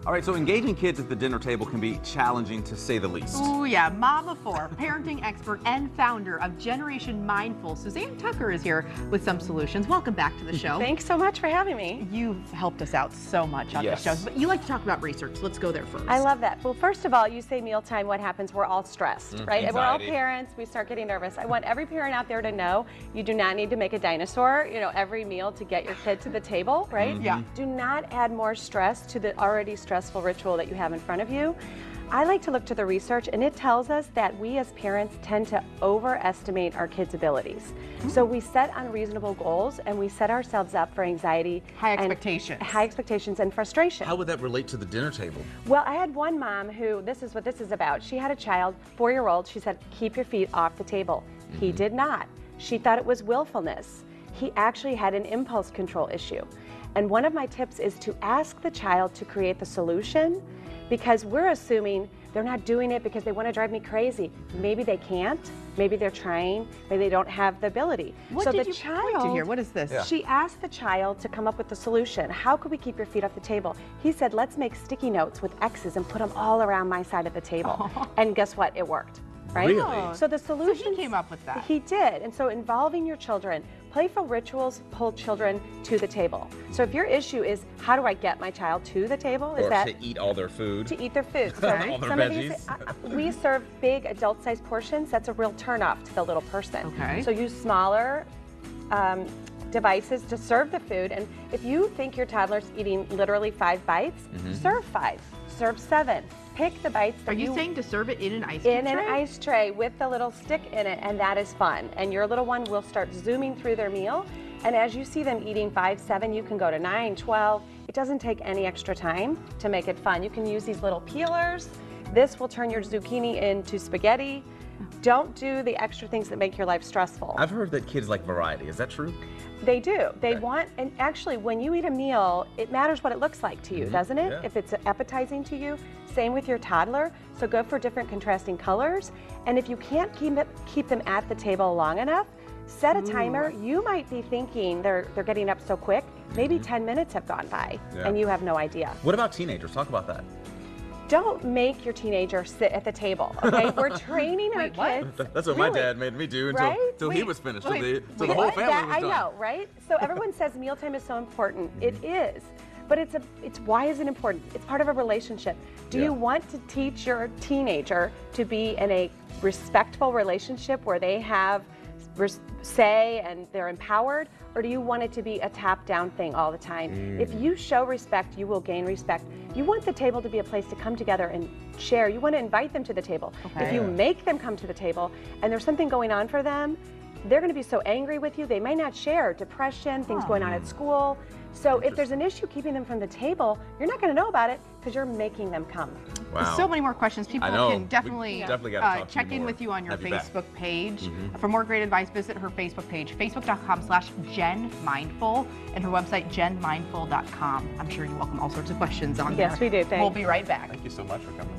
All right, so engaging kids at the dinner table can be challenging to say the least. Oh yeah, Mom of 4, parenting expert and founder of Generation Mindful, Suzanne Tucker is here with some solutions. Welcome back to the show. Thanks so much for having me. You've helped us out so much on Yes. this show, but you like to talk about research. Let's go there first. I love that. Well, first of all, you say mealtime, what happens? We're all stressed, right? And we're all Anxiety. parents, we start getting nervous. I want every parent out there to know you do not need to make a dinosaur, every meal to get your kid to the table, right? Yeah. Do not add more stress to the already stressful ritual that you have in front of you. I like to look to the research, and it tells us that we as parents tend to overestimate our kids' abilities. So we set unreasonable goals, and we set ourselves up for anxiety. High and expectations. and frustration. How would that relate to the dinner table? Well, I had one mom who, this is what this is about. She had a child, 4-year-old. She said, keep your feet off the table. He did not. She thought it was willfulness. He actually had an impulse control issue. And one of my tips is to ask the child to create the solution, because we're assuming they're not doing it because they want to drive me crazy. Maybe they can't. Maybe they're trying. Maybe they don't have the ability. What so did the you point to here? What is this? Yeah. She asked the child to come up with the solution. How could we keep your feet off the table? He said, let's make sticky notes with X's and put them all around my side of the table. And guess what? It worked. Right? Really? So the solution. So he came up with that. He did. And so involving your children, playful rituals pull children to the table. So if your issue is how do I get my child to the table, is Or that to eat all their food. to eat their food. So All their some of these, veggies. we serve big adult-sized portions. That's a real turnoff to the little person. Okay. So use smaller devices to serve the food. And if you think your toddler's eating literally 5 bites, serve 5, serve 7. Pick the bites that Are you saying to serve it in an ice cream in an tray? ice tray with the little stick in it, and that is fun. And your little one will start zooming through their meal. And as you see them eating 5, 7, you can go to 9, 12. It doesn't take any extra time to make it fun. You can use these little peelers. This will turn your zucchini into spaghetti. Don't do the extra things that make your life stressful. I've heard that kids like variety. Is that true? They do. They Okay. want, and actually when you eat a meal, it matters what it looks like to you, doesn't it? Yeah. If it's appetizing to you. Same with your toddler. So go for different contrasting colors. And if you can't keep them at the table long enough, set a timer. You might be thinking they're getting up so quick. Maybe 10 minutes have gone by Yeah. and you have no idea. What about teenagers? Talk about that. Don't make your teenager sit at the table, okay? We're training our Wait, what? kids. That's what my dad made me do until, Right? he Wait, was finished. wait, Till the whole What? family That, was I done. know, right? So everyone says mealtime is so important. It is. But it's why is it important? It's part of a relationship. Do Yeah. you want to teach your teenager to be in a respectful relationship where they have say and they're empowered, or do you want it to be a top-down thing all the time? If you show respect, you will gain respect. You want the table to be a place to come together and share. You want to invite them to the table. Okay. If you make them come to the table and there's something going on for them, they're going to be so angry with you, they might not share. Depression, things going on at school. So if there's an issue keeping them from the table, you're not going to know about it because you're making them come. Wow. So many more questions. People I know. can We definitely, definitely gotta talk to check you in more. with you on your Have you back. Facebook page. For more great advice, visit her Facebook page, facebook.com/GenMindful, and her website, GenMindful.com. I'm sure you welcome all sorts of questions on there. Yes, we do. Thanks. We'll be right back. Thank you so much for coming.